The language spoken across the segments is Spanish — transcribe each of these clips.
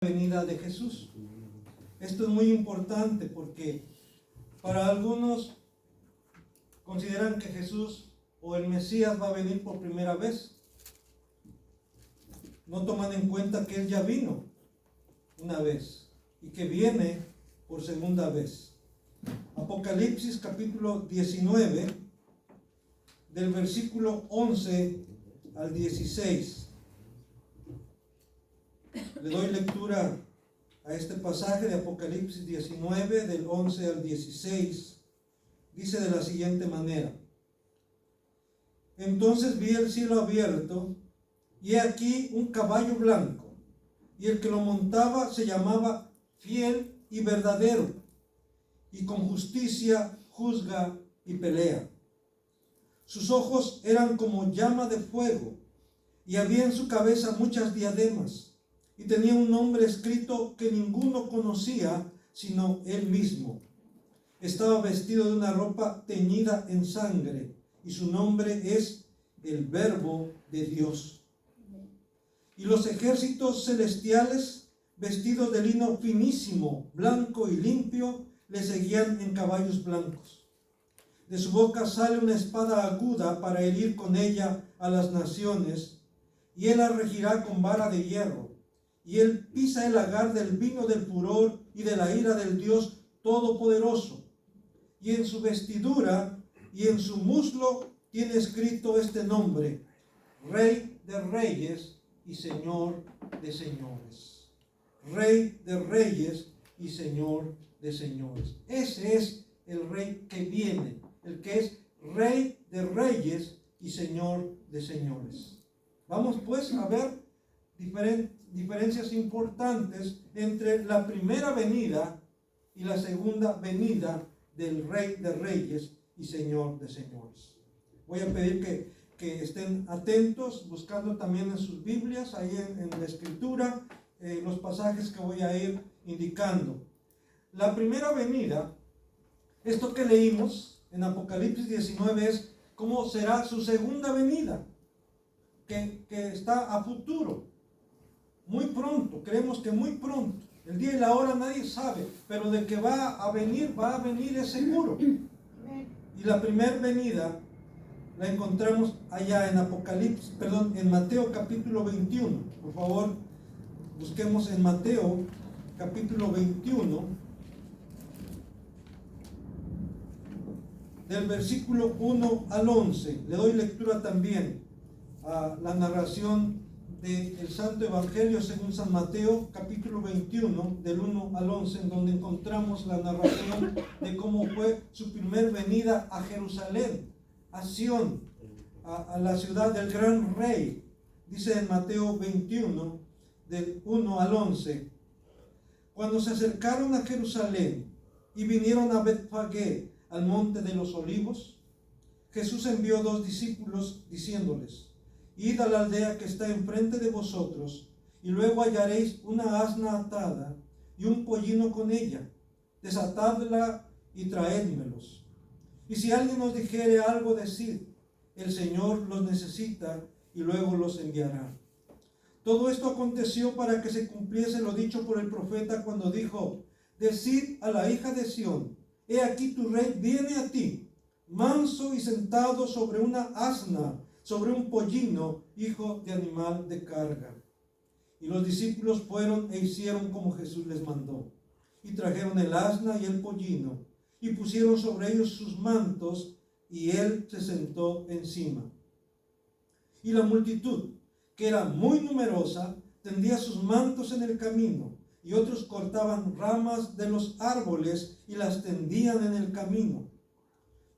venida de Jesús. Esto es muy importante porque para algunos consideran que Jesús o el Mesías va a venir por primera vez. No toman en cuenta que Él ya vino una vez y que viene por segunda vez. Apocalipsis capítulo 19, del versículo 11 al 16. Le doy lectura a este pasaje de Apocalipsis 19, del 11 al 16. Dice de la siguiente manera: Entonces vi el cielo abierto, y he aquí un caballo blanco, y el que lo montaba se llamaba Fiel y Verdadero, y con justicia juzga y pelea. Sus ojos eran como llama de fuego, y había en su cabeza muchas diademas, y tenía un nombre escrito que ninguno conocía sino él mismo. Estaba vestido de una ropa teñida en sangre, y su nombre es el Verbo de Dios. Y los ejércitos celestiales, vestidos de lino finísimo, blanco y limpio, le seguían en caballos blancos. De su boca sale una espada aguda para herir con ella a las naciones, y él la regirá con vara de hierro. Y él pisa el lagar del vino del furor y de la ira del Dios Todopoderoso. Y en su vestidura y en su muslo tiene escrito este nombre: Rey de Reyes y Señor de Señores. Rey de Reyes y Señor de Señores. Ese es el Rey que viene, el que es Rey de Reyes y Señor de Señores. Vamos pues a ver diferencias importantes entre la primera venida y la segunda venida del Rey de Reyes y Señor de Señores. Voy a pedir que estén atentos, buscando también en sus Biblias, ahí en la Escritura, los pasajes que voy a ir indicando. La primera venida, esto que leímos en Apocalipsis 19, es cómo será su segunda venida, que está a futuro. Muy pronto, creemos que muy pronto. El día y la hora nadie sabe, pero de que va a venir es seguro. Y la primera venida la encontramos allá en Mateo capítulo 21. Por favor, busquemos en Mateo capítulo 21, del versículo 1 al 11. Le doy lectura también a la narración del Santo Evangelio según San Mateo, capítulo 21, del 1 al 11, en donde encontramos la narración de cómo fue su primer venida a Jerusalén, a Sión, a la ciudad del gran rey. Dice en Mateo 21, del 1 al 11: Cuando se acercaron a Jerusalén y vinieron a Betfagé, al monte de los olivos, Jesús envió 2 discípulos diciéndoles: Id a la aldea que está enfrente de vosotros, y luego hallaréis una asna atada y un pollino con ella. Desatadla y traédmelos. Y si alguien os dijere algo, decid: el Señor los necesita, y luego los enviará. Todo esto aconteció para que se cumpliese lo dicho por el profeta cuando dijo: Decid a la hija de Sión: he aquí tu rey viene a ti, manso y sentado sobre una asna, sobre un pollino, hijo de animal de carga. Y los discípulos fueron e hicieron como Jesús les mandó, y trajeron el asna y el pollino, y pusieron sobre ellos sus mantos, y él se sentó encima. Y la multitud, que era muy numerosa, tendía sus mantos en el camino, y otros cortaban ramas de los árboles y las tendían en el camino.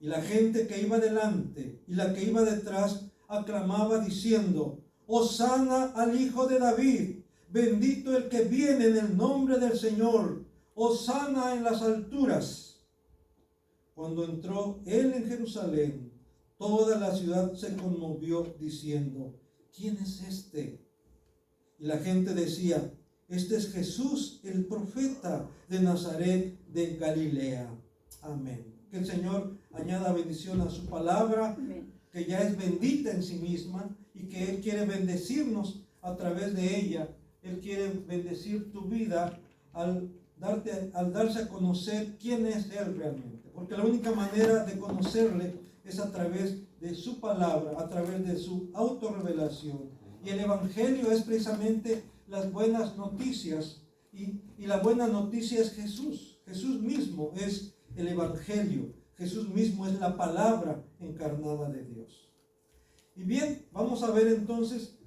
Y la gente que iba delante y la que iba detrás aclamaba diciendo: Hosana al Hijo de David, bendito el que viene en el nombre del Señor, Hosana en las alturas. Cuando entró él en Jerusalén, toda la ciudad se conmovió diciendo: ¿quién es este? Y la gente decía: este es Jesús, el profeta de Nazaret de Galilea. Amén. Que el Señor añada bendición a su palabra. Amén. Que ya es bendita en sí misma y que Él quiere bendecirnos a través de ella Él quiere bendecir tu vida al darse a conocer quién es Él realmente. Porque la única manera de conocerle es a través de su palabra, a través de su autorrevelación. Y el Evangelio es precisamente las buenas noticias. Y la buena noticia es Jesús. Jesús mismo es el Evangelio. Jesús mismo es la palabra encarnada de Dios. Y bien, vamos a ver entonces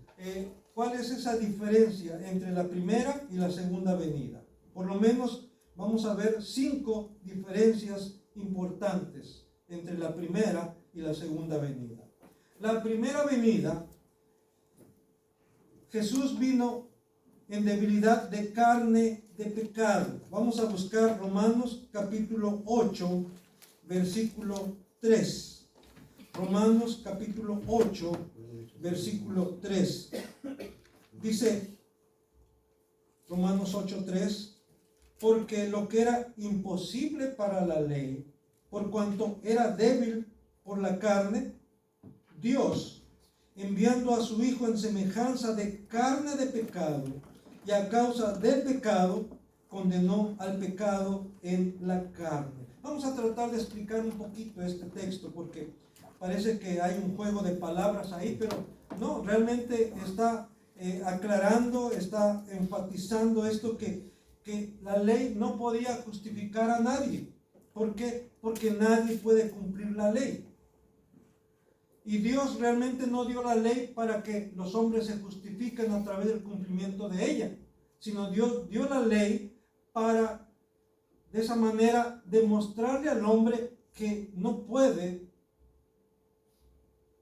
cuál es esa diferencia entre la primera y la segunda venida. Por lo menos vamos a ver 5 diferencias importantes entre la primera y la segunda venida. La primera venida, Jesús vino en debilidad de carne, de pecado. Vamos a buscar Romanos capítulo 8, versículo 3. Romanos capítulo 8, versículo 3. Dice Romanos 8, 3. Porque lo que era imposible para la ley, por cuanto era débil por la carne, Dios, enviando a su Hijo en semejanza de carne de pecado, y a causa del pecado, condenó al pecado en la carne. Vamos a tratar de explicar un poquito este texto, porque parece que hay un juego de palabras ahí, pero no, realmente está aclarando, está enfatizando esto que la ley no podía justificar a nadie. ¿Por qué? Porque nadie puede cumplir la ley. Y Dios realmente no dio la ley para que los hombres se justifiquen a través del cumplimiento de ella, sino Dios dio la ley para, de esa manera, demostrarle al hombre que no puede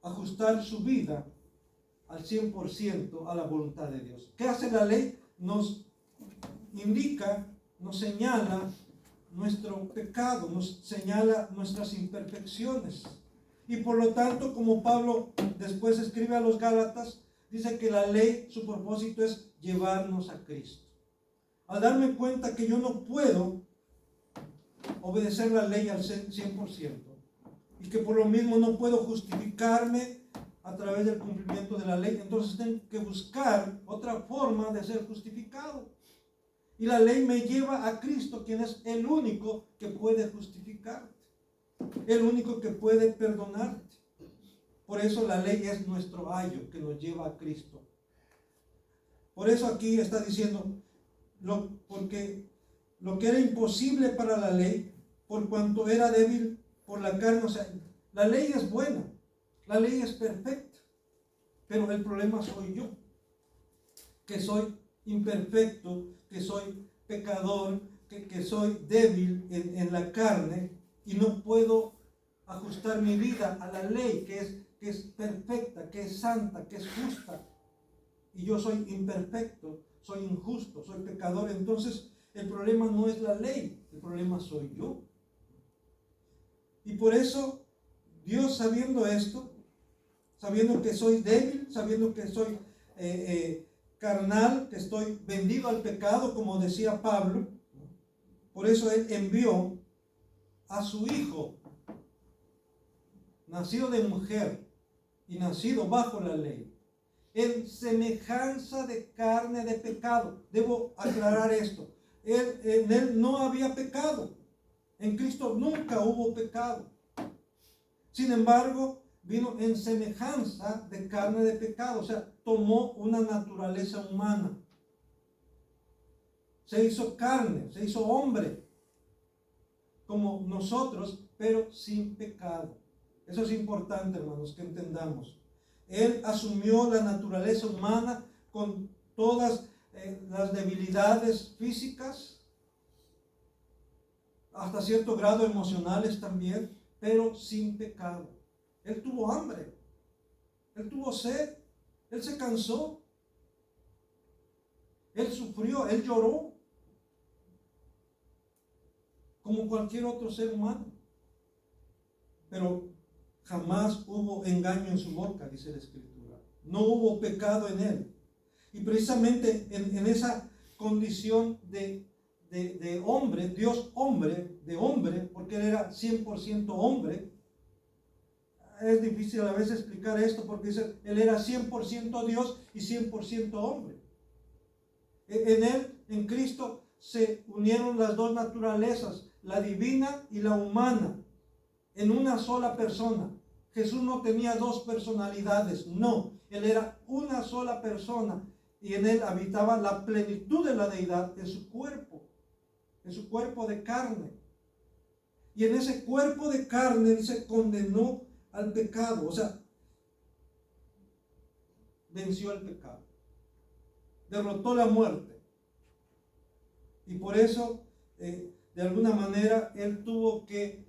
ajustar su vida al 100% a la voluntad de Dios. ¿Qué hace la ley? Nos indica, nos señala nuestro pecado, nos señala nuestras imperfecciones. Y por lo tanto, como Pablo después escribe a los Gálatas, dice que la ley, su propósito es llevarnos a Cristo. Al darme cuenta que yo no puedo obedecer la ley al 100%, y que por lo mismo no puedo justificarme a través del cumplimiento de la ley, entonces tengo que buscar otra forma de ser justificado. Y la ley me lleva a Cristo, quien es el único que puede justificarte, el único que puede perdonarte. Por eso la ley es nuestro ayo que nos lleva a Cristo. Por eso aquí está diciendo, porque lo que era imposible para la ley, por cuanto era débil por la carne, o sea, la ley es buena, la ley es perfecta, pero el problema soy yo, que soy imperfecto, que soy pecador, que soy débil en la carne y no puedo ajustar mi vida a la ley que es perfecta, que es santa, que es justa. Y yo soy imperfecto, soy injusto, soy pecador. Entonces el problema no es la ley, el problema soy yo. Y por eso Dios, sabiendo esto, sabiendo que soy débil, sabiendo que soy carnal, que estoy vendido al pecado, como decía Pablo, por eso Él envió a su Hijo, nacido de mujer y nacido bajo la ley, en semejanza de carne de pecado. Debo aclarar esto. En Él no había pecado. En Cristo nunca hubo pecado. Sin embargo, vino en semejanza de carne de pecado, o sea, tomó una naturaleza humana. Se hizo carne, se hizo hombre, como nosotros, pero sin pecado. Eso es importante, hermanos, que entendamos. Él asumió la naturaleza humana con todas las debilidades físicas, hasta cierto grado emocionales también, pero sin pecado. Él tuvo hambre, él tuvo sed, él se cansó, él sufrió, él lloró, como cualquier otro ser humano. Pero jamás hubo engaño en su boca, dice la Escritura. No hubo pecado en él. Y precisamente en esa condición de hombre, Dios hombre, de hombre, porque él era 100% hombre. Es difícil a veces explicar esto porque dice, él era 100% Dios y 100% hombre. En Él, en Cristo, se unieron las dos naturalezas, la divina y la humana, en una sola persona. Jesús no tenía dos personalidades, no. Él era una sola persona y en Él habitaba la plenitud de la deidad en su cuerpo de carne. Y en ese cuerpo de carne, dice, condenó al pecado. O sea, venció el pecado. Derrotó la muerte. Y por eso, de alguna manera, Él tuvo que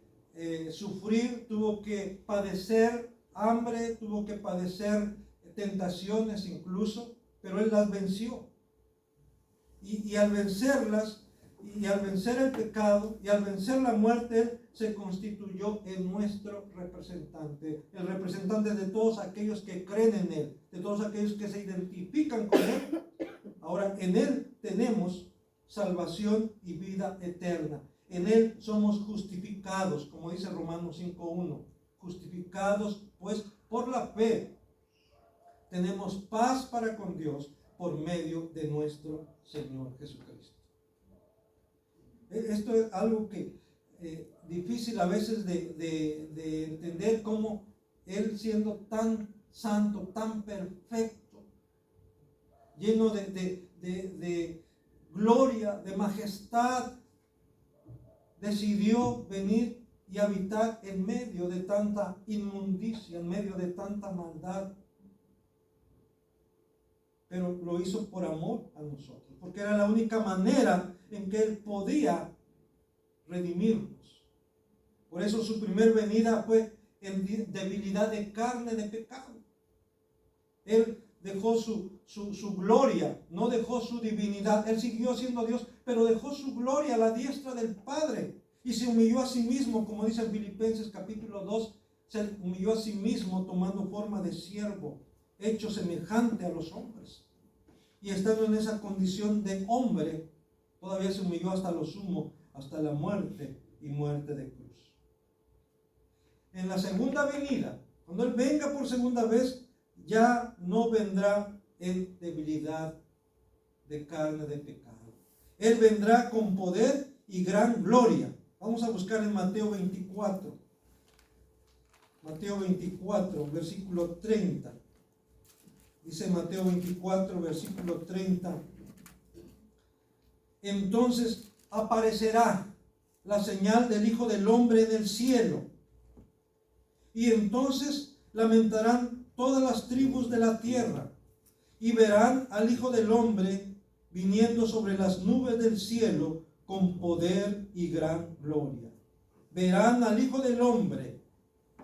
sufrir, tuvo que padecer hambre, tuvo que padecer tentaciones incluso, pero Él las venció. Y al vencerlas, y al vencer el pecado, y al vencer la muerte, Él se constituyó en nuestro representante, el representante de todos aquellos que creen en Él, de todos aquellos que se identifican con Él. Ahora, en Él tenemos salvación y vida eterna. En Él somos justificados, como dice Romanos 5:1. Justificados, pues, por la fe. Tenemos paz para con Dios por medio de nuestro Señor Jesucristo. Esto es algo que difícil a veces de entender, cómo Él, siendo tan santo, tan perfecto, lleno de gloria, de majestad, decidió venir y habitar en medio de tanta inmundicia, en medio de tanta maldad. Pero lo hizo por amor a nosotros, porque era la única manera en que Él podía redimirnos. Por eso su primer venida fue en debilidad de carne, de pecado. Él dejó su gloria, no dejó su divinidad. Él siguió siendo Dios, pero dejó su gloria a la diestra del Padre y se humilló a sí mismo, como dice en Filipenses capítulo 2, se humilló a sí mismo tomando forma de siervo, hecho semejante a los hombres. Y estando en esa condición de hombre, todavía se humilló hasta lo sumo, hasta la muerte y muerte de cruz. En la segunda venida, cuando Él venga por segunda vez, ya no vendrá en debilidad de carne, de pecado. Él vendrá con poder y gran gloria. Vamos a buscar en Mateo 24. Mateo 24, versículo 30. Dice Mateo 24, versículo 30. Entonces aparecerá la señal del Hijo del Hombre en el cielo. Y entonces lamentarán todas las tribus de la tierra y verán al Hijo del Hombre viniendo sobre las nubes del cielo con poder y gran gloria. Verán al Hijo del Hombre,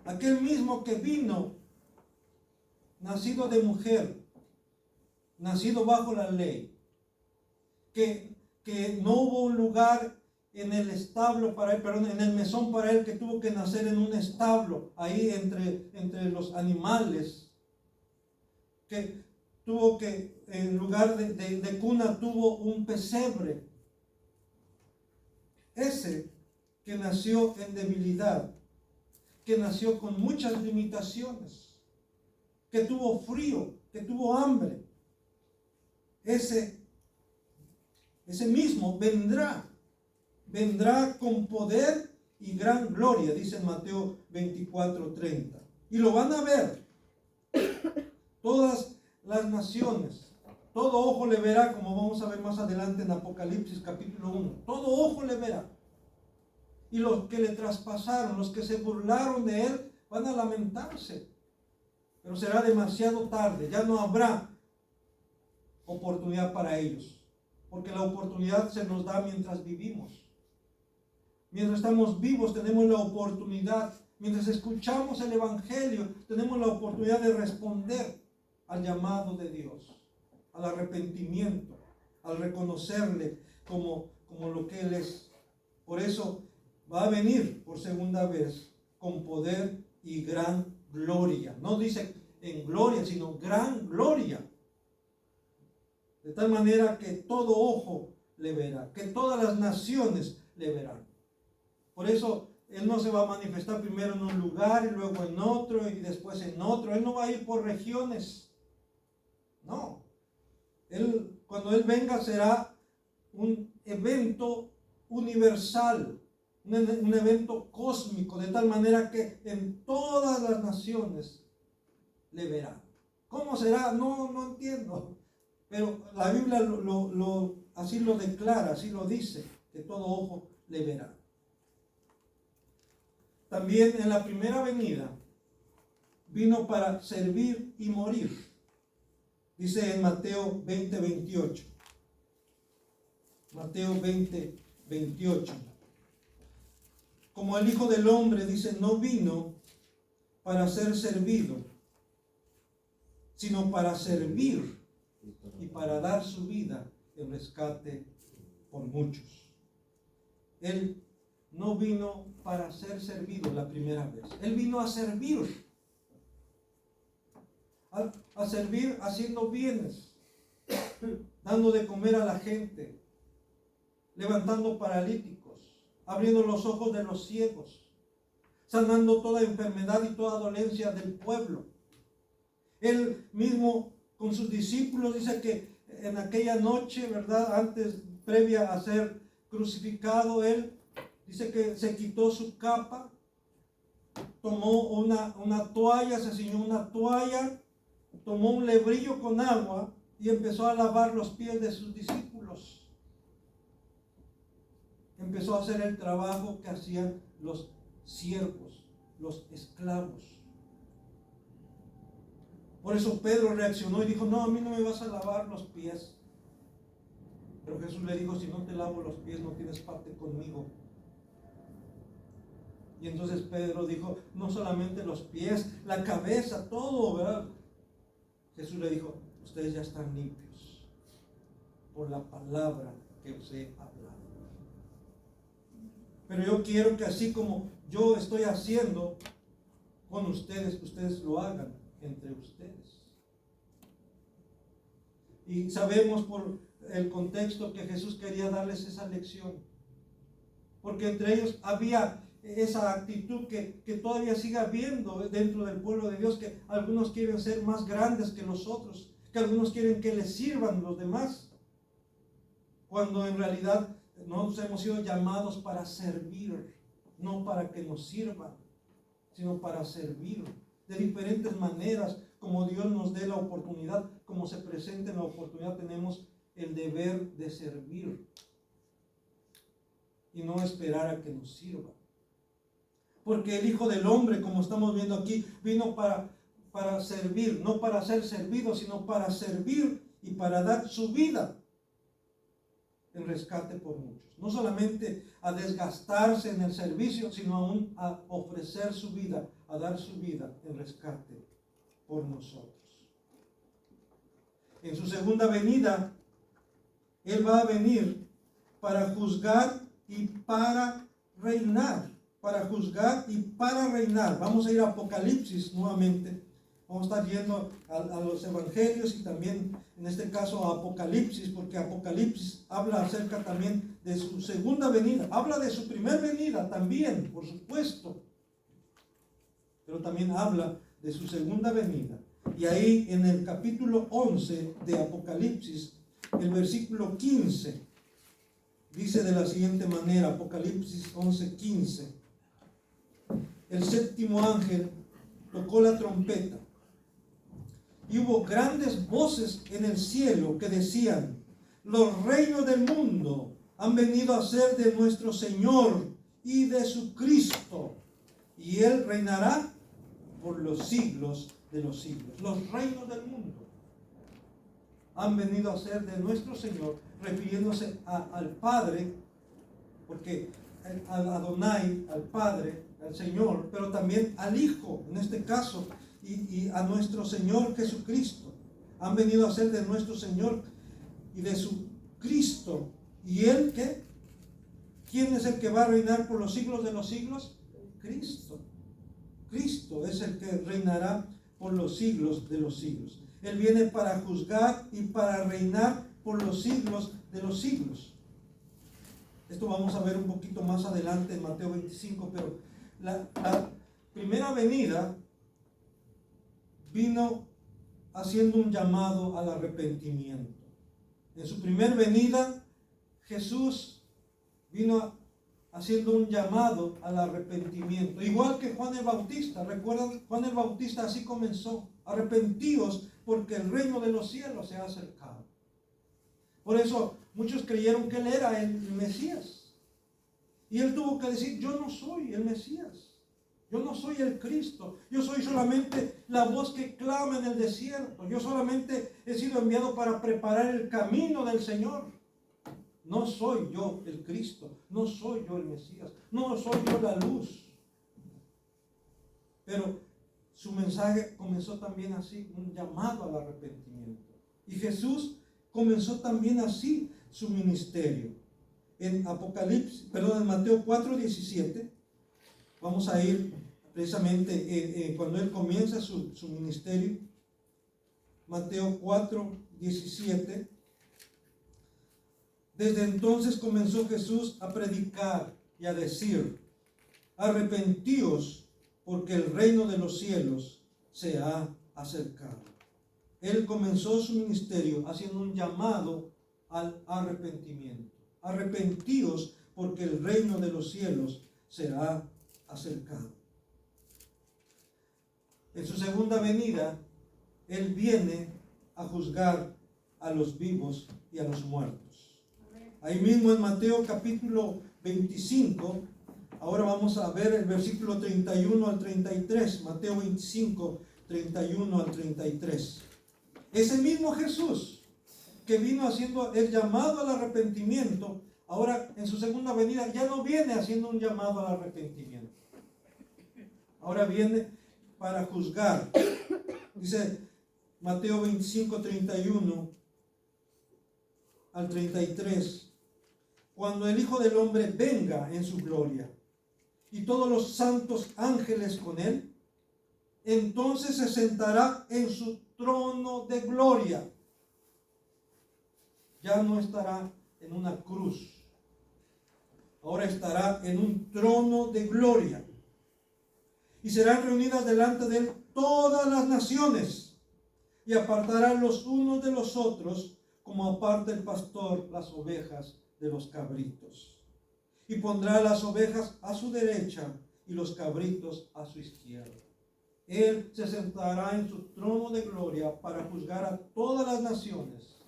aquel mismo que vino, nacido de mujer, nacido bajo la ley, que no hubo un lugar en el establo para él, perdón, en el mesón para él, que tuvo que nacer en un establo, ahí entre los animales, que tuvo que, en lugar de cuna, tuvo un pesebre. Ese que nació en debilidad, que nació con muchas limitaciones, que tuvo frío, que tuvo hambre, ese mismo vendrá con poder y gran gloria, dice en Mateo 24:30. Y lo van a ver todas las naciones. Todo ojo le verá, como vamos a ver más adelante en Apocalipsis capítulo 1. Todo ojo le verá. Y los que le traspasaron, los que se burlaron de él, van a lamentarse. Pero será demasiado tarde. Ya no habrá oportunidad para ellos. Porque la oportunidad se nos da mientras vivimos. Mientras estamos vivos tenemos la oportunidad. Mientras escuchamos el Evangelio tenemos la oportunidad de responder al llamado de Dios, al arrepentimiento, al reconocerle como lo que Él es. Por eso va a venir por segunda vez con poder y gran gloria. No dice en gloria, sino gran gloria. De tal manera que todo ojo le verá, que todas las naciones le verán. Por eso Él no se va a manifestar primero en un lugar y luego en otro y después en otro. Él no va a ir por regiones. No. Él, cuando Él venga será un evento universal, un evento cósmico, de tal manera que en todas las naciones le verán. ¿Cómo será? No entiendo. Pero la Biblia así lo declara, así lo dice, que todo ojo le verá. También en la primera venida vino para servir y morir. Dice en Mateo 20:28. Mateo 20:28. Como el Hijo del Hombre, dice, no vino para ser servido, sino para servir y para dar su vida en rescate por muchos. Él no vino para ser servido la primera vez. Él vino a servir. A servir haciendo bienes, dando de comer a la gente, levantando paralíticos, abriendo los ojos de los ciegos, sanando toda enfermedad y toda dolencia del pueblo. Él mismo con sus discípulos dice que en aquella noche, ¿verdad? Antes, previa a ser crucificado, Él dice que se quitó su capa, tomó una toalla, se ciñó una toalla, tomó un lebrillo con agua y empezó a lavar los pies de sus discípulos. Empezó a hacer el trabajo que hacían los siervos, los esclavos. Por eso Pedro reaccionó y dijo, no, a mí no me vas a lavar los pies. Pero Jesús le dijo, si no te lavo los pies no tienes parte conmigo. Y entonces Pedro dijo, no solamente los pies, la cabeza, todo, ¿verdad? Jesús le dijo, ustedes ya están limpios por la palabra que os he hablado. Pero yo quiero que así como yo estoy haciendo con ustedes, ustedes lo hagan entre ustedes. Y sabemos por el contexto que Jesús quería darles esa lección. Porque entre ellos había esa actitud que todavía sigue habiendo dentro del pueblo de Dios, que algunos quieren ser más grandes que los otros, que algunos quieren que les sirvan los demás, cuando en realidad nosotros hemos sido llamados para servir, no para que nos sirvan, sino para servir de diferentes maneras, como Dios nos dé la oportunidad, como se presente la oportunidad, tenemos el deber de servir y no esperar a que nos sirva. Porque el Hijo del Hombre, como estamos viendo aquí, vino para servir, no para ser servido, sino para servir y para dar su vida en rescate por muchos. No solamente a desgastarse en el servicio, sino aún a ofrecer su vida, a dar su vida en rescate por nosotros. En su segunda venida, Él va a venir para juzgar y para reinar. Para juzgar y para reinar. Vamos a ir a Apocalipsis nuevamente. Vamos a estar yendo a los evangelios y también en este caso a Apocalipsis, porque Apocalipsis habla acerca también de su segunda venida. Habla de su primera venida también, por supuesto, pero también habla de su segunda venida. Y ahí en el capítulo 11 de Apocalipsis, el versículo 15, dice de la siguiente manera, Apocalipsis 11:15. El séptimo ángel tocó la trompeta y hubo grandes voces en el cielo que decían, los reinos del mundo han venido a ser de nuestro Señor y de su Cristo, y Él reinará por los siglos de los siglos. Los reinos del mundo han venido a ser de nuestro Señor, refiriéndose al Padre, porque al Adonai, al Padre, al Señor, pero también al Hijo, en este caso, y a nuestro Señor Jesucristo. Han venido a ser de nuestro Señor y de su Cristo. ¿Y Él qué? ¿Quién es el que va a reinar por los siglos de los siglos? Cristo. Cristo es el que reinará por los siglos de los siglos. Él viene para juzgar y para reinar por los siglos de los siglos. Esto vamos a ver un poquito más adelante en Mateo 25, pero la primera venida vino haciendo un llamado al arrepentimiento. En su primer venida, Jesús vino haciendo un llamado al arrepentimiento. Igual que Juan el Bautista. ¿Recuerdan? Juan el Bautista así comenzó. Arrepentíos porque el reino de los cielos se ha acercado. Por eso muchos creyeron que él era el Mesías. Y él tuvo que decir, yo no soy el Mesías. Yo no soy el Cristo. Yo soy solamente la voz que clama en el desierto. Yo solamente he sido enviado para preparar el camino del Señor. No soy yo el Cristo. No soy yo el Mesías. No soy yo la luz. Pero su mensaje comenzó también así, un llamado al arrepentimiento. Y Jesús comenzó también así su ministerio. En Mateo 4:17, vamos a ir precisamente cuando él comienza su ministerio. Mateo 4:17. Desde entonces comenzó Jesús a predicar y a decir, arrepentíos porque el reino de los cielos se ha acercado. Él comenzó su ministerio haciendo un llamado al arrepentimiento. Arrepentíos porque el reino de los cielos se ha acercado. En su segunda venida, Él viene a juzgar a los vivos y a los muertos. Ahí mismo en Mateo capítulo 25, ahora vamos a ver el versículo 31 al 33. Mateo 25, 31 al 33. Ese mismo Jesús que vino haciendo el llamado al arrepentimiento, ahora en su segunda venida ya no viene haciendo un llamado al arrepentimiento. Ahora viene para juzgar. Dice Mateo 25, 31 al 33. Cuando el Hijo del Hombre venga en su gloria y todos los santos ángeles con él, entonces se sentará en su trono de gloria. Ya no estará en una cruz. Ahora estará en un trono de gloria. Y serán reunidas delante de él todas las naciones, y apartará los unos de los otros, como aparta el pastor las ovejas de los cabritos. Y pondrá las ovejas a su derecha y los cabritos a su izquierda. Él se sentará en su trono de gloria para juzgar a todas las naciones.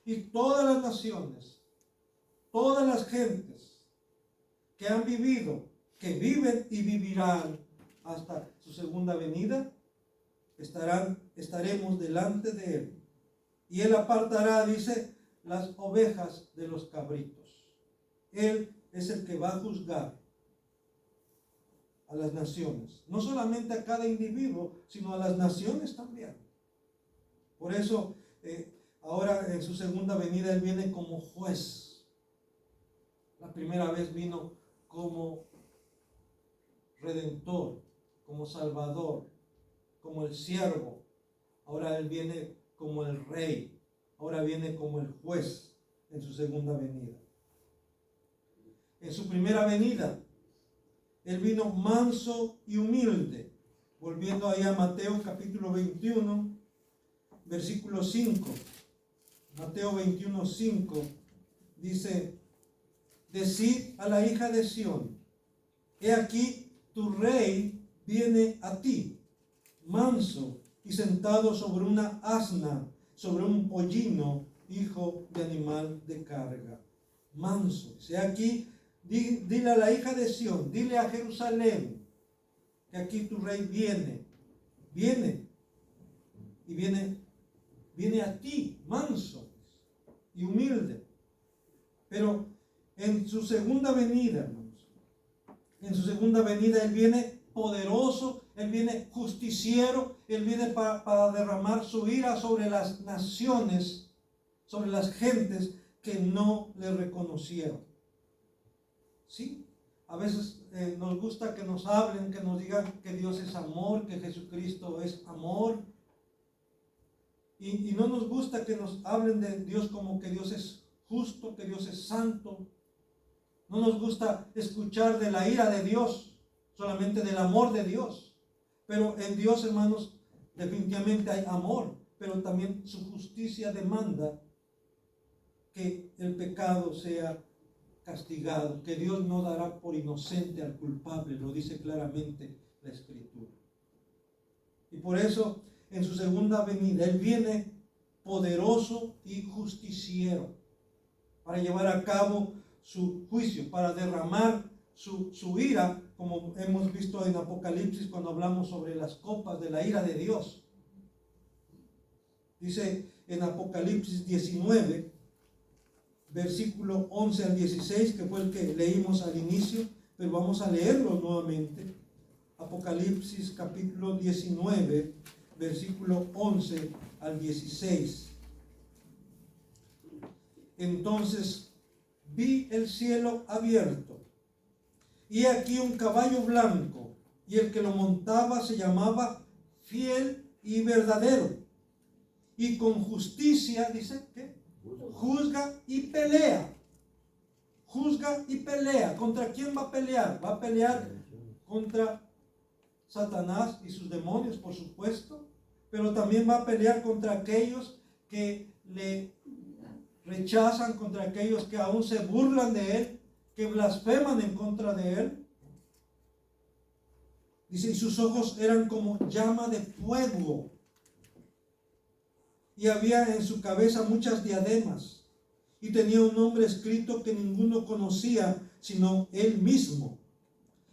Y todas las naciones, todas las gentes que han vivido, que viven y vivirán hasta su segunda venida, estaremos delante de él. Y él apartará, dice, las ovejas de los cabritos. Él es el que va a juzgar a las naciones. No solamente a cada individuo, sino a las naciones también. Por eso, ahora en su segunda venida, él viene como juez. La primera vez vino como redentor, como salvador, como el siervo. Ahora él viene como el rey. Ahora viene como el juez en su segunda venida. En su primera venida, él vino manso y humilde. Volviendo ahí a Mateo capítulo 21, versículo 5. Mateo 21, 5 dice, decid a la hija de Sión, he aquí tu rey viene a ti, manso y sentado sobre una asna, sobre un pollino, hijo de animal de carga. Manso. He aquí, dile a la hija de Sión, dile a Jerusalén, que aquí tu rey viene y viene a ti, manso y humilde. Pero en su segunda venida, hermanos, en su segunda venida él viene poderoso, él viene justiciero, él viene para derramar su ira sobre las naciones, sobre las gentes que no le reconocieron. Sí, a veces nos gusta que nos hablen, que nos digan que Dios es amor, que Jesucristo es amor. Y no nos gusta que nos hablen de Dios como que Dios es justo, que Dios es santo. No nos gusta escuchar de la ira de Dios, solamente del amor de Dios. Pero en Dios, hermanos, definitivamente hay amor, pero también su justicia demanda que el pecado sea castigado, que Dios no dará por inocente al culpable, lo dice claramente la Escritura. Y por eso, en su segunda venida, Él viene poderoso y justiciero para llevar a cabo su juicio, para derramar su ira, como hemos visto en Apocalipsis cuando hablamos sobre las copas de la ira de Dios. Dice en Apocalipsis 19, versículo 11 al 16, que fue el que leímos al inicio, pero vamos a leerlo nuevamente. Apocalipsis capítulo 19, versículo 11 al 16. Entonces vi el cielo abierto, y aquí un caballo blanco, y el que lo montaba se llamaba Fiel y Verdadero, y con justicia, dice, ¿qué? Juzga y pelea. Juzga y pelea. ¿Contra quién va a pelear? Va a pelear contra Satanás y sus demonios, por supuesto, pero también va a pelear contra aquellos que le rechazan, contra aquellos que aún se burlan de él, que blasfeman en contra de él. Dice, y sus ojos eran como llama de fuego, y había en su cabeza muchas diademas, y tenía un nombre escrito que ninguno conocía sino él mismo.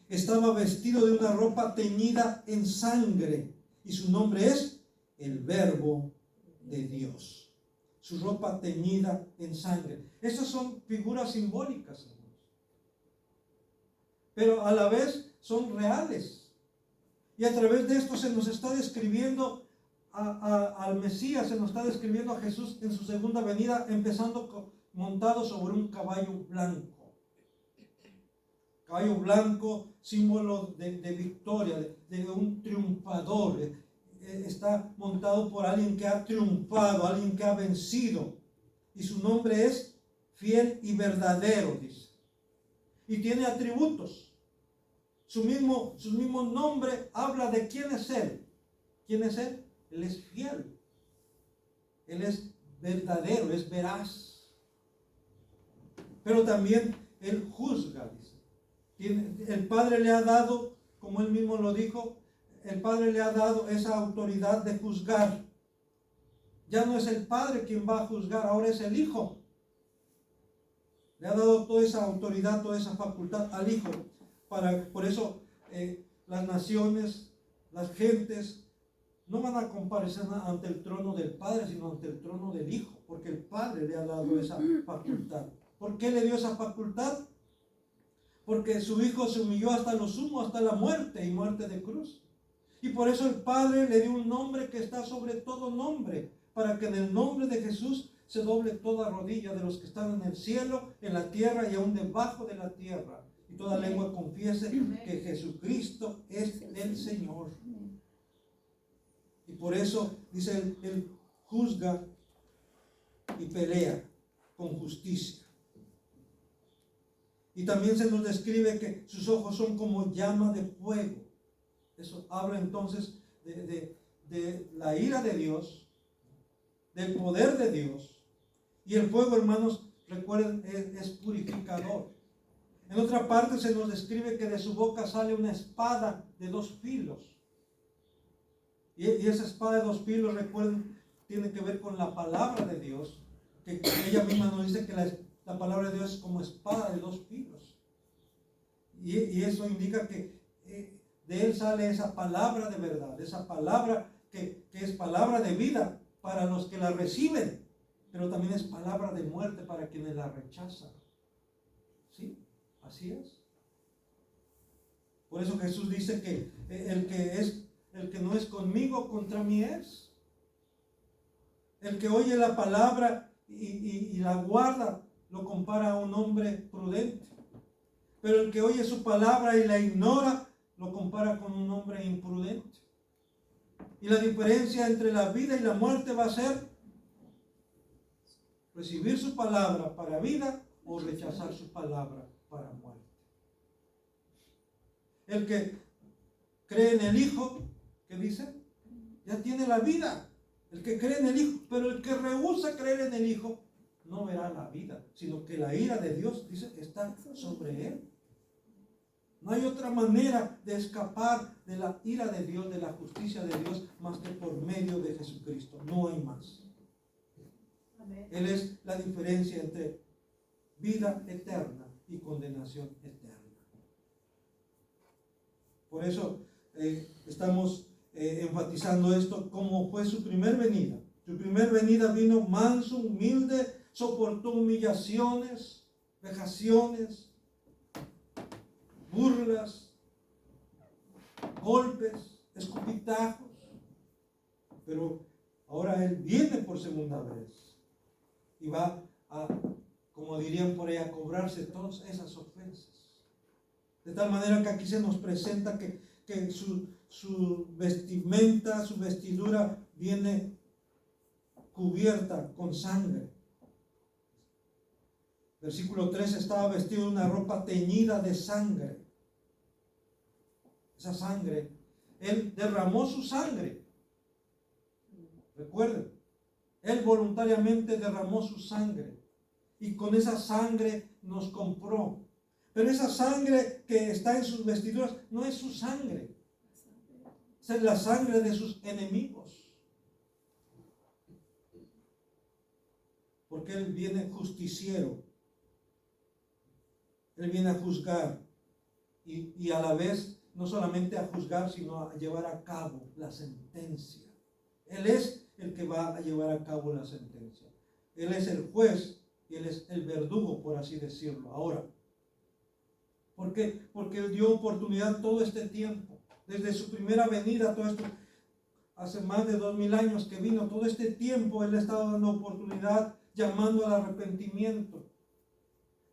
Estaba vestido de una ropa teñida en sangre, y su nombre es el Verbo de Dios. Su ropa teñida en sangre. Esas son figuras simbólicas, hermanos, pero a la vez son reales. Y a través de esto se nos está describiendo al Mesías, se nos está describiendo a Jesús en su segunda venida, empezando montado sobre un caballo blanco. Caballo blanco, símbolo de victoria, de un triunfador. Está montado por alguien que ha triunfado, alguien que ha vencido. Y su nombre es Fiel y Verdadero, dice. Y tiene atributos. Su mismo nombre habla de quién es Él. ¿Quién es Él? Él es fiel. Él es verdadero, es veraz. Pero también Él juzga, dice. El Padre le ha dado, como Él mismo lo dijo, el Padre le ha dado esa autoridad de juzgar. Ya no es el Padre quien va a juzgar, ahora es el Hijo. Le ha dado toda esa autoridad, toda esa facultad al Hijo. Por eso las naciones, las gentes, no van a comparecer ante el trono del Padre, sino ante el trono del Hijo, porque el Padre le ha dado esa facultad. ¿Por qué le dio esa facultad? Porque su Hijo se humilló hasta lo sumo, hasta la muerte y muerte de cruz. Y por eso el Padre le dio un nombre que está sobre todo nombre, para que en el nombre de Jesús se doble toda rodilla de los que están en el cielo, en la tierra y aún debajo de la tierra. Y toda lengua confiese que Jesucristo es el Señor. Y por eso, dice, él juzga y pelea con justicia. Y también se nos describe que sus ojos son como llama de fuego. Eso habla entonces de la ira de Dios, del poder de Dios. Y el fuego, hermanos, recuerden, es purificador. En otra parte se nos describe que de su boca sale una espada de 2 filos. Y esa espada de 2 filos, recuerden, tiene que ver con la palabra de Dios, que ella misma nos dice que la palabra de Dios es como espada de 2 filos. Y eso indica que de él sale esa palabra de verdad, esa palabra que es palabra de vida para los que la reciben, pero también es palabra de muerte para quienes la rechazan. ¿Sí? Así es. Por eso Jesús dice que el que no es conmigo, contra mí es. El que oye la palabra y la guarda, lo compara a un hombre prudente. Pero el que oye su palabra y la ignora, lo compara con un hombre imprudente. Y la diferencia entre la vida y la muerte va a ser recibir su palabra para vida o rechazar su palabra para muerte. El que cree en el Hijo, ¿qué dice? Ya tiene la vida. El que cree en el Hijo, pero el que rehúsa creer en el Hijo, no verá la vida, sino que la ira de Dios, dice, está sobre él. No hay otra manera de escapar de la ira de Dios, de la justicia de Dios, más que por medio de Jesucristo. No hay más. Amén. Él es la diferencia entre vida eterna y condenación eterna. Por eso estamos enfatizando esto, como fue su primer venida. Su primer venida vino manso, humilde, soportó humillaciones, vejaciones, burlas, golpes, escupitajos. Pero ahora Él viene por segunda vez y va a, como dirían por ahí, a cobrarse todas esas ofensas. De tal manera que aquí se nos presenta que su vestimenta, su vestidura viene cubierta con sangre. Versículo 3, estaba vestido de una ropa teñida de sangre. Esa sangre, Él derramó su sangre. Recuerden, Él voluntariamente derramó su sangre y con esa sangre nos compró. Pero esa sangre que está en sus vestiduras no es su sangre, es la sangre de sus enemigos. Porque Él viene justiciero, Él viene a juzgar y a la vez no solamente a juzgar, sino a llevar a cabo la sentencia. Él es el que va a llevar a cabo la sentencia. Él es el juez y Él es el verdugo, por así decirlo. Ahora, ¿por qué? Porque Él dio oportunidad todo este tiempo, desde su primera venida, todo esto, hace más de 2000 años que vino, todo este tiempo Él ha estado dando oportunidad, llamando al arrepentimiento.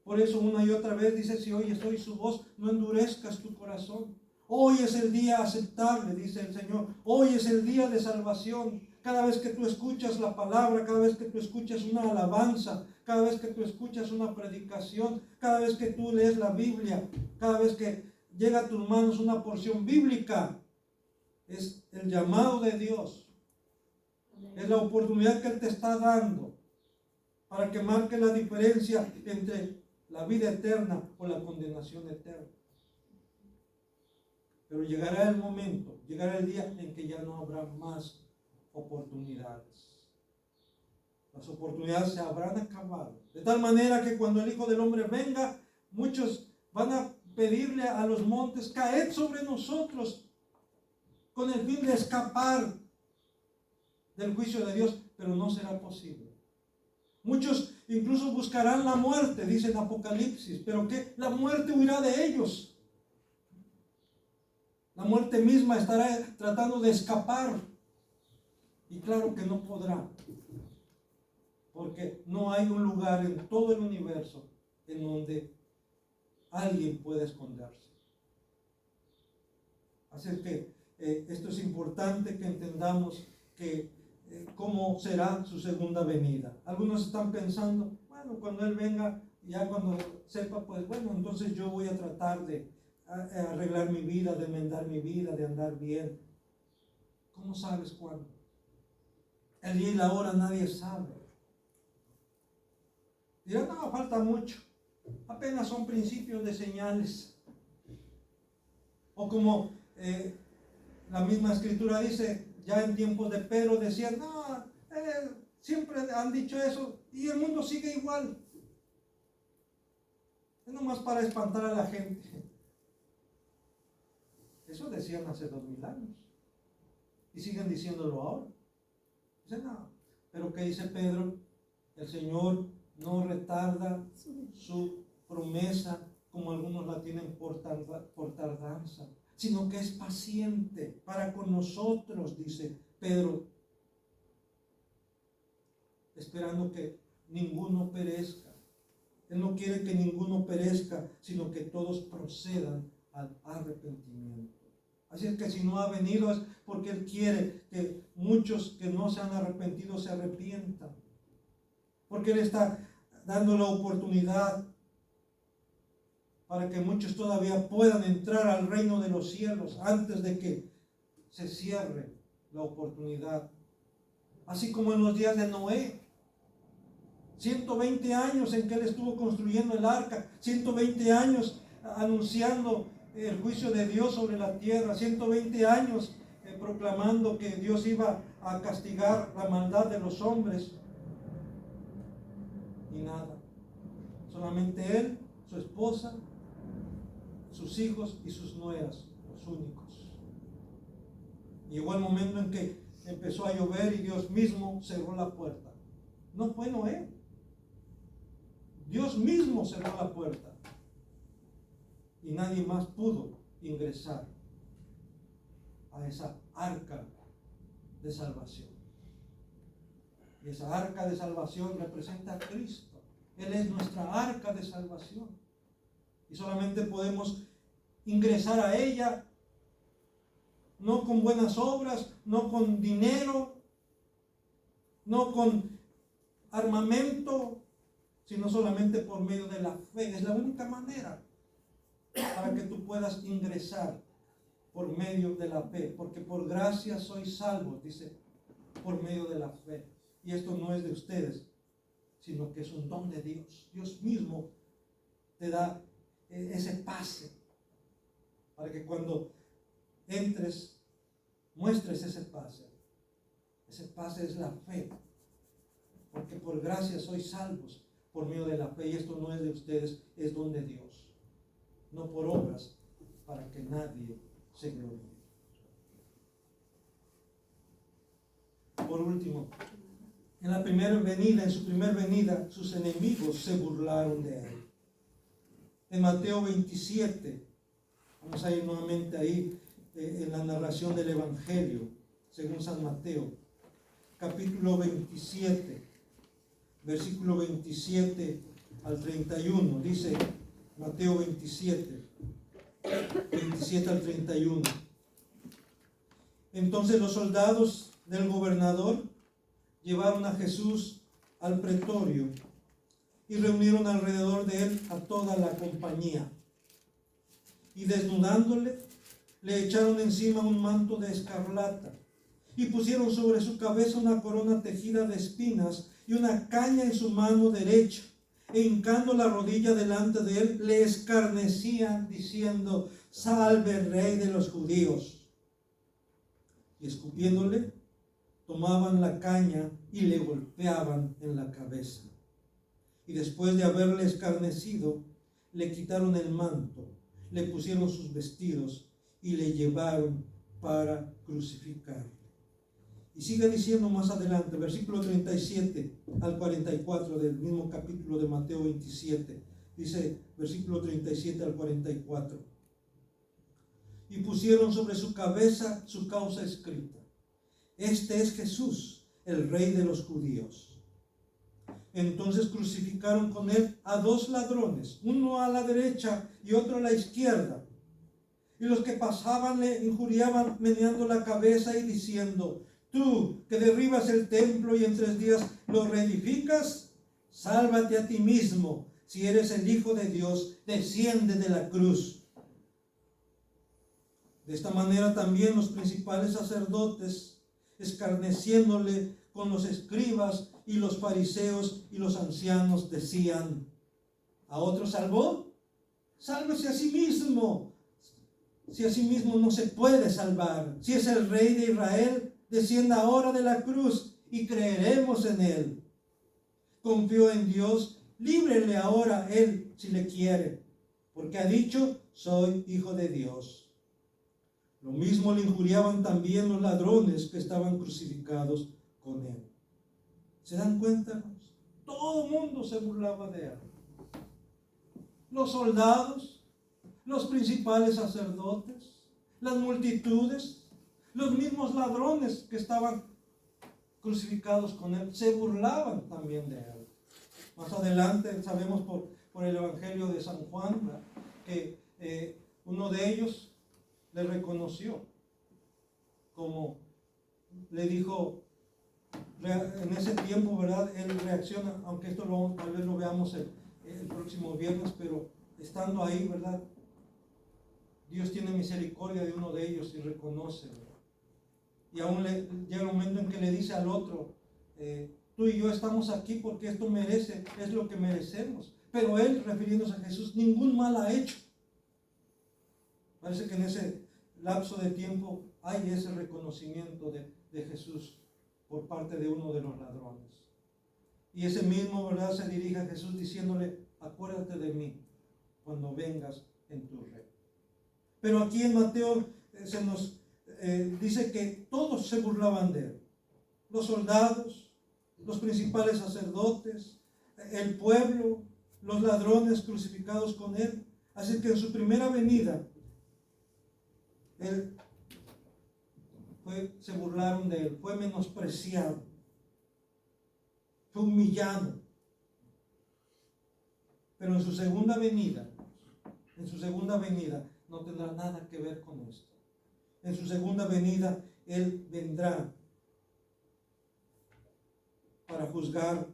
Por eso una y otra vez dice, si oyes hoy su voz, no endurezcas tu corazón. Hoy es el día aceptable, dice el Señor. Hoy es el día de salvación. Cada vez que tú escuchas la palabra, cada vez que tú escuchas una alabanza, cada vez que tú escuchas una predicación, cada vez que tú lees la Biblia, cada vez que llega a tus manos una porción bíblica, es el llamado de Dios. Es la oportunidad que Él te está dando para que marque la diferencia entre la vida eterna o la condenación eterna. Pero llegará el momento, llegará el día en que ya no habrá más oportunidades. Las oportunidades se habrán acabado. De tal manera que cuando el Hijo del Hombre venga, muchos van a pedirle a los montes, caed sobre nosotros, con el fin de escapar del juicio de Dios, pero no será posible. Muchos incluso buscarán la muerte, dice en Apocalipsis, pero ¿qué? La muerte huirá de ellos. La muerte misma estará tratando de escapar. Y claro que no podrá. Porque no hay un lugar en todo el universo en donde alguien pueda esconderse. Así que esto es importante que entendamos que cómo será su segunda venida. Algunos están pensando, bueno, cuando Él venga, ya cuando sepa, pues bueno, entonces yo voy a tratar de arreglar mi vida, de enmendar mi vida, de andar bien. ¿Cómo sabes cuándo? El día y la hora nadie sabe. Dirán, no, falta mucho. Apenas son principios de señales. O como la misma escritura dice, ya en tiempos de Pedro decían, no, siempre han dicho eso y el mundo sigue igual. Es nomás para espantar a la gente. Eso decían hace 2000 años. Y siguen diciéndolo ahora. Dicen, no. Pero ¿qué dice Pedro? El Señor no retarda su promesa como algunos la tienen por tardanza, sino que es paciente para con nosotros, dice Pedro, esperando que ninguno perezca. Él no quiere que ninguno perezca, sino que todos procedan al arrepentimiento. Así es que si no ha venido es porque Él quiere que muchos que no se han arrepentido se arrepientan. Porque Él está dando la oportunidad para que muchos todavía puedan entrar al reino de los cielos antes de que se cierre la oportunidad. Así como en los días de Noé, 120 años en que él estuvo construyendo el arca, 120 años anunciando el juicio de Dios sobre la tierra, 120 años proclamando que Dios iba a castigar la maldad de los hombres. Y nada, solamente él, su esposa, sus hijos y sus nueras, los únicos. Llegó el momento en que empezó a llover y Dios mismo cerró la puerta. No fue Noé. Dios mismo cerró la puerta. Y nadie más pudo ingresar a esa arca de salvación. Y esa arca de salvación representa a Cristo. Él es nuestra arca de salvación. Y solamente podemos ingresar a ella no con buenas obras, no con dinero, no con armamento, sino solamente por medio de la fe. Es la única manera para que tú puedas ingresar, por medio de la fe, porque por gracia sois salvos, dice, por medio de la fe. Y esto no es de ustedes, sino que es un don de Dios. Dios mismo te da ese pase para que cuando entres, muestres ese pase. Ese pase es la fe, porque por gracia sois salvos por medio de la fe, y esto no es de ustedes, es don de Dios, no por obras, para que nadie se gloríe. Por último, en su primera venida, sus enemigos se burlaron de él. En Mateo 27, vamos a ir nuevamente ahí, en la narración del Evangelio, según San Mateo, capítulo 27, versículo 27 al 31, dice Mateo 27, 27 al 31. Entonces los soldados del gobernador llevaron a Jesús al pretorio y reunieron alrededor de él a toda la compañía. Y desnudándole, le echaron encima un manto de escarlata y pusieron sobre su cabeza una corona tejida de espinas y una caña en su mano derecha. E hincando la rodilla delante de él, le escarnecían diciendo: Salve, Rey de los judíos. Y escupiéndole, tomaban la caña y le golpeaban en la cabeza. Y después de haberle escarnecido, le quitaron el manto, le pusieron sus vestidos y le llevaron para crucificarle. Y sigue diciendo más adelante, versículo 37 al 44 del mismo capítulo de Mateo 27. Dice, versículo 37 al 44. Y pusieron sobre su cabeza su causa escrita: Este es Jesús, el Rey de los judíos. Entonces crucificaron con él a dos ladrones, uno a la derecha y otro a la izquierda. Y los que pasaban le injuriaban meneando la cabeza y diciendo: Tú que derribas el templo y en 3 días lo reedificas, sálvate a ti mismo. Si eres el Hijo de Dios, desciende de la cruz. De esta manera también los principales sacerdotes, escarneciéndole con los escribas y los fariseos y los ancianos, decían: ¿A otro salvó? Sálvese a sí mismo. Si a sí mismo no se puede salvar, si es el Rey de Israel, descienda ahora de la cruz y creeremos en él. Confió en Dios, líbrele ahora él si le quiere, porque ha dicho: soy hijo de Dios. Lo mismo le injuriaban también los ladrones que estaban crucificados con él. ¿Se dan cuenta? Todo el mundo se burlaba de él. Los soldados, los principales sacerdotes, las multitudes, los mismos ladrones que estaban crucificados con él, se burlaban también de él. Más adelante sabemos por el Evangelio de San Juan, ¿verdad?, que uno de ellos le reconoció, como le dijo en ese tiempo, ¿verdad? Él reacciona, aunque esto tal vez lo veamos el próximo viernes, pero estando ahí, ¿verdad?, Dios tiene misericordia de uno de ellos y reconoce, ¿verdad? Y aún llega un momento en que le dice al otro, tú y yo estamos aquí porque esto merece, es lo que merecemos. Pero él, refiriéndose a Jesús, ningún mal ha hecho. Parece que en ese lapso de tiempo hay ese reconocimiento de Jesús por parte de uno de los ladrones. Y ese mismo, ¿verdad?, se dirige a Jesús diciéndole: acuérdate de mí cuando vengas en tu reino. Pero aquí en Mateo se nos dice que todos se burlaban de él. Los soldados, los principales sacerdotes, el pueblo, los ladrones crucificados con él. Así que en su primera venida, se burlaron de él, fue menospreciado, fue humillado. Pero en su segunda venida no tendrá nada que ver con esto. En su segunda venida él vendrá para juzgar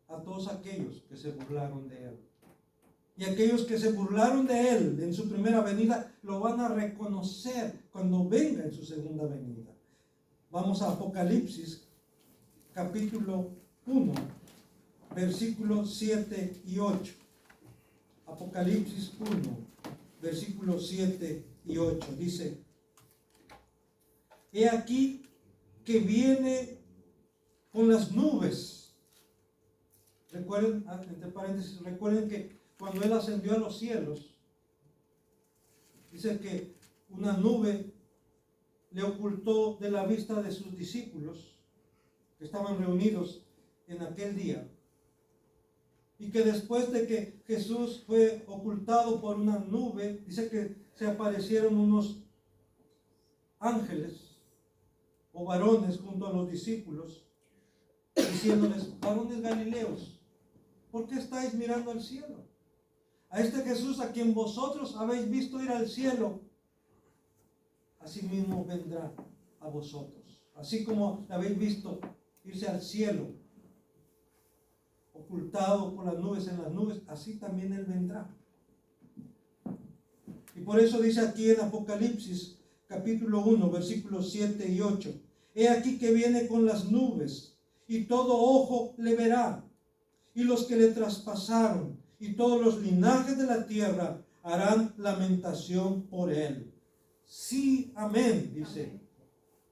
a todos aquellos que se burlaron de él. Y aquellos que se burlaron de él en su primera venida lo van a reconocer cuando venga en su segunda venida. Vamos a Apocalipsis, capítulo 1, versículos 7 y 8. Apocalipsis 1, versículos 7 y 8. Dice: he aquí que viene con las nubes. Recuerden, entre paréntesis, recuerden que cuando él ascendió a los cielos, dice que una nube le ocultó de la vista de sus discípulos que estaban reunidos en aquel día. Y que después de que Jesús fue ocultado por una nube, dice que se aparecieron unos ángeles o varones junto a los discípulos, diciéndoles: varones galileos, ¿por qué estáis mirando al cielo? A este Jesús a quien vosotros habéis visto ir al cielo, así mismo vendrá a vosotros. Así como le habéis visto irse al cielo, ocultado por las nubes, en las nubes, así también él vendrá. Y por eso dice aquí en Apocalipsis, capítulo 1, versículos 7 y 8: he aquí que viene con las nubes, y todo ojo le verá, y los que le traspasaron, y todos los linajes de la tierra harán lamentación por él. Sí, amén, dice.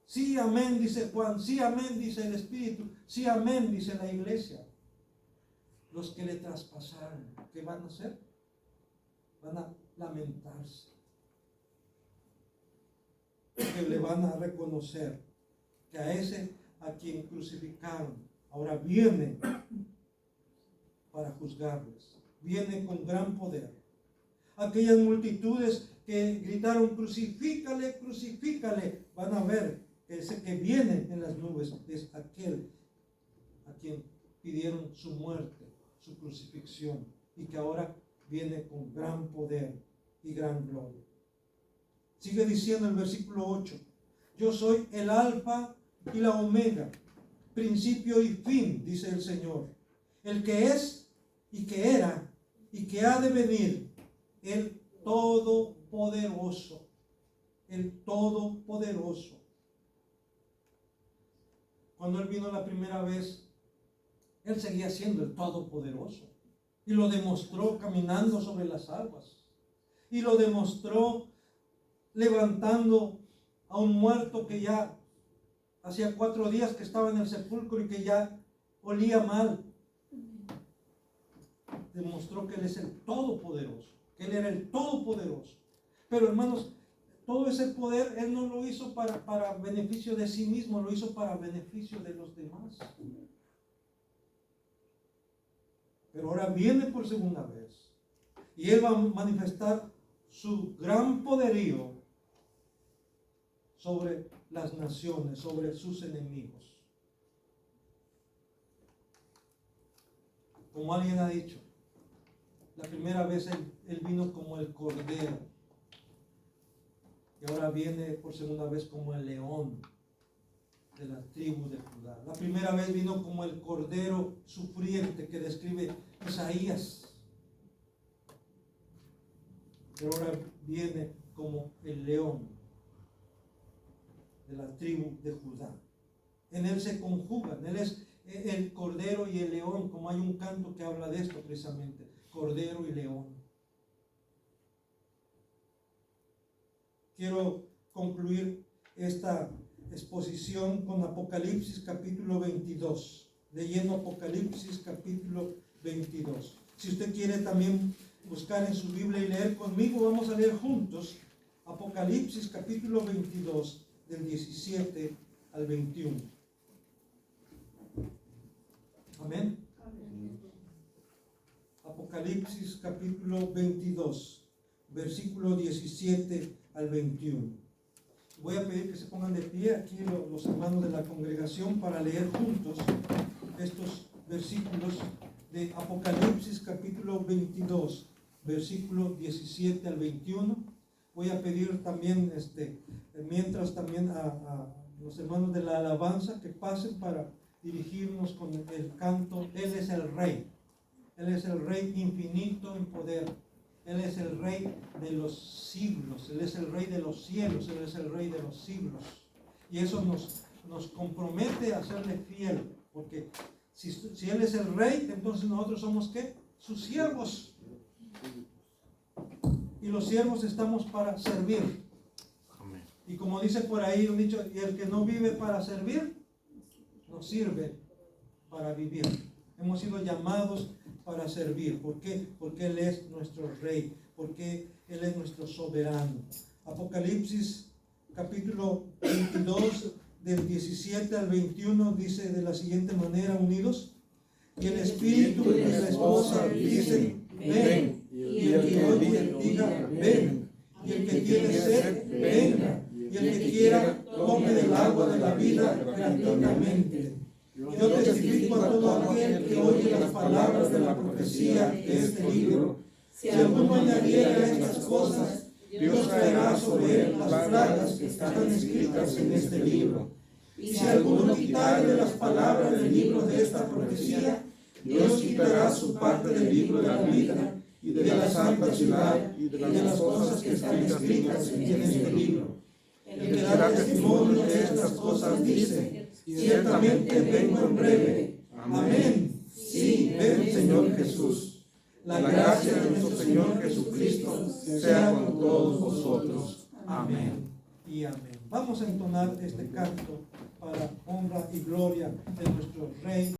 Sí, amén, dice Juan. Sí, amén, dice el Espíritu. Sí, amén, dice la iglesia. Los que le traspasaron, ¿qué van a hacer? Van a lamentarse. Que le van a reconocer que a ese a quien crucificaron ahora viene para juzgarles. Viene con gran poder. Aquellas multitudes que gritaron: crucifícale, crucifícale, van a ver que ese que viene en las nubes es aquel a quien pidieron su muerte, su crucifixión, y que ahora viene con gran poder y gran gloria. Sigue diciendo el versículo 8: yo soy el alfa y la omega, principio y fin, dice el Señor, el que es y que era y que ha de venir, el Todopoderoso. El Todopoderoso. Cuando él vino la primera vez, él seguía siendo el Todopoderoso. Y lo demostró caminando sobre las aguas. Y lo demostró levantando a un muerto que ya hacía 4 días que estaba en el sepulcro y que ya olía mal. Demostró que él es el Todopoderoso, que él era el Todopoderoso. Pero hermanos, todo ese poder él no lo hizo para beneficio de sí mismo, lo hizo para beneficio de los demás. Pero ahora viene por segunda vez y él va a manifestar su gran poderío sobre las naciones, sobre sus enemigos. Como alguien ha dicho, la primera vez él vino como el cordero y ahora viene por segunda vez como el león de la tribu de Judá. La primera vez vino como el cordero sufriente que describe Isaías, pero ahora viene como el león de la tribu de Judá. En él se conjugan, él es el cordero y el león, como hay un canto que habla de esto precisamente, cordero y león. Quiero concluir esta exposición con Apocalipsis capítulo 22, leyendo Apocalipsis capítulo 22. Si usted quiere también buscar en su Biblia y leer conmigo, vamos a leer juntos Apocalipsis capítulo 22, del 17 al 21. Amén. Apocalipsis capítulo 22, versículo 17 al 21. Voy a pedir que se pongan de pie aquí los hermanos de la congregación para leer juntos estos versículos de Apocalipsis capítulo 22, versículo 17 al 21. Voy a pedir también, mientras también a los hermanos de la alabanza que pasen para dirigirnos con el canto. Él es el Rey. Él es el Rey infinito en poder. Él es el Rey de los siglos. Él es el Rey de los cielos. Él es el Rey de los siglos. Y eso nos compromete a serle fiel. Porque si Él es el Rey, entonces nosotros somos ¿qué? Sus siervos. Y los siervos estamos para servir. Amén. Y como dice por ahí un dicho, y el que no vive para servir, no sirve para vivir. Hemos sido llamados para servir. ¿Por qué? Porque Él es nuestro Rey, porque Él es nuestro soberano. Apocalipsis capítulo 22 del 17 al 21 dice de la siguiente manera, unidos: y el Espíritu y la esposa dicen, ven. Y el que oye diga, ven. Y el que tiene sed, venga. Y el que quiera, tome del agua de la vida gratuitamente. Yo testifico a todo aquel que oye las palabras de la profecía de este libro. Si alguno añadiera a estas cosas, Dios traerá sobre él las plagas que están escritas en este libro. Y si alguno quitare de las palabras del libro de esta profecía, Dios quitará su parte del libro de la vida y de la santa ciudad y de las cosas que están escritas en este libro. El que da testimonio de estas cosas dice, ciertamente vengo en breve. Amén. Sí, ven, Señor Jesús. La gracia de nuestro Señor Jesucristo sea con todos vosotros. Amén. Y amén. Vamos a entonar este canto para honra y gloria de nuestro Rey.